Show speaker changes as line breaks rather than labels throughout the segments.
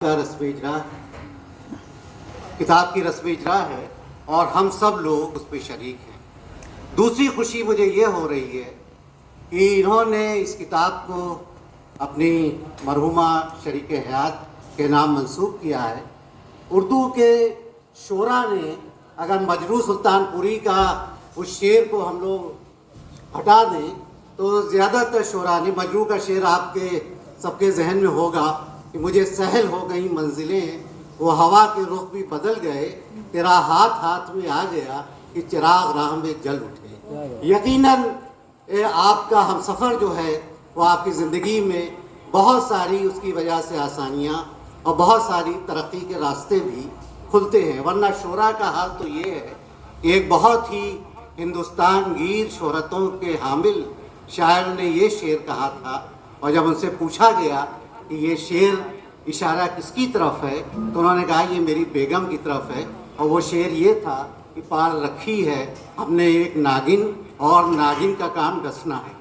کا رسم اجرا کتاب کی رسم اجرا ہے اور ہم سب لوگ اس پہ شریک ہیں۔ دوسری خوشی مجھے یہ ہو رہی ہے کہ انہوں نے اس کتاب کو اپنی مرحومہ شریک حیات کے نام منسوب کیا ہے۔ اردو کے شعراء نے اگر مجروح سلطان پوری کا اس شعر کو ہم لوگ ہٹا دیں تو زیادہ تر شعراء نے مجروح کا شعر آپ کے سب کے ذہن میں ہوگا کہ مجھے سہل ہو گئی منزلیں، وہ ہوا کے رخ بھی بدل گئے، تیرا ہاتھ ہاتھ میں آ گیا کہ چراغ راہ میں جل اٹھے۔ یقیناً آپ کا ہم سفر جو ہے وہ آپ کی زندگی میں بہت ساری اس کی وجہ سے آسانیاں اور بہت ساری ترقی کے راستے بھی کھلتے ہیں، ورنہ شعراء کا حال تو یہ ہے کہ ایک بہت ہی ہندوستان گیر شہرتوں کے حامل شاعر نے یہ شعر کہا تھا، اور جب ان سے پوچھا گیا کہ یہ شعر اشارہ کس کی طرف ہے تو انہوں نے کہا یہ میری بیگم کی طرف ہے، اور وہ شعر یہ تھا کہ پال رکھی ہے ہم نے ایک ناگن اور ناگن کا کام ڈسنا ہے۔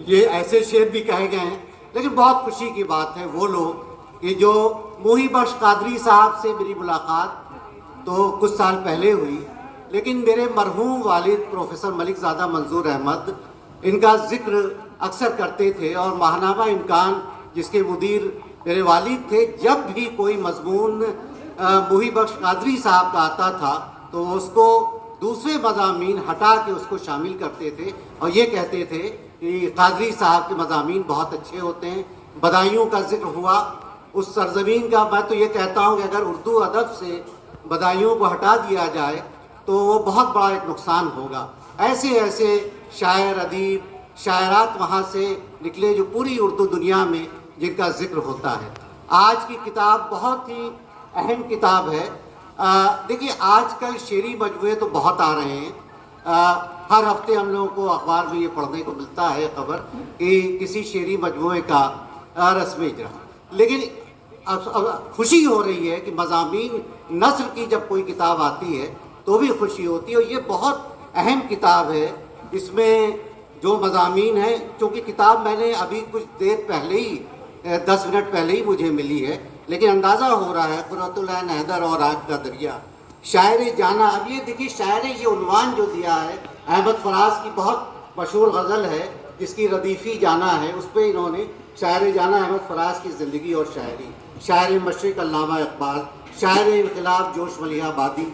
یہ ایسے شعر بھی کہے گئے ہیں، لیکن بہت خوشی کی بات ہے وہ لوگ کہ جو موہی بخش قادری صاحب سے میری ملاقات تو کچھ سال پہلے ہوئی، لیکن میرے مرحوم والد پروفیسر ملک زادہ منظور احمد ان کا ذکر اکثر کرتے تھے، اور ماہنامہ امکان جس کے مدیر میرے والد تھے، جب بھی کوئی مضمون موہی بخش قادری صاحب کا آتا تھا تو اس کو دوسرے مضامین ہٹا کے اس کو شامل کرتے تھے اور یہ کہتے تھے کہ قادری صاحب کے مضامین بہت اچھے ہوتے ہیں۔ بدایوں کا ذکر ہوا اس سرزمین کا، میں تو یہ کہتا ہوں کہ اگر اردو ادب سے بدایوں کو ہٹا دیا جائے تو وہ بہت بڑا ایک نقصان ہوگا۔ ایسے ایسے شاعر ادیب شاعرات وہاں سے نکلے جو پوری اردو دنیا میں جن کا ذکر ہوتا ہے۔ آج کی کتاب بہت ہی اہم کتاب ہے۔ دیکھیے آج کل شعری مجموعے تو بہت آ رہے ہیں، ہر ہفتے ہم لوگوں کو اخبار میں یہ پڑھنے کو ملتا ہے خبر کہ کسی شعری مجموعے کا رسم اجرا، لیکن خوشی ہو رہی ہے کہ مضامین نثر کی جب کوئی کتاب آتی ہے تو بھی خوشی ہوتی ہے، اور یہ بہت اہم کتاب ہے۔ اس میں جو مضامین ہیں، چونکہ کتاب میں نے ابھی کچھ دیر پہلے ہی 10 منٹ پہلے ہی مجھے ملی ہے، لیکن اندازہ ہو رہا ہے قرۃ العین حیدر اور آگ کا دریا، شاعر جانا۔ اب یہ دیکھیے شاعر یہ عنوان جو دیا ہے احمد فراز کی بہت مشہور غزل ہے جس کی ردیفی جانا ہے، اس پہ انہوں نے شاعر جانا احمد فراز کی زندگی اور شاعری، شاعر مشرق علامہ اقبال، شاعر انقلاب جوش ملیح آبادی،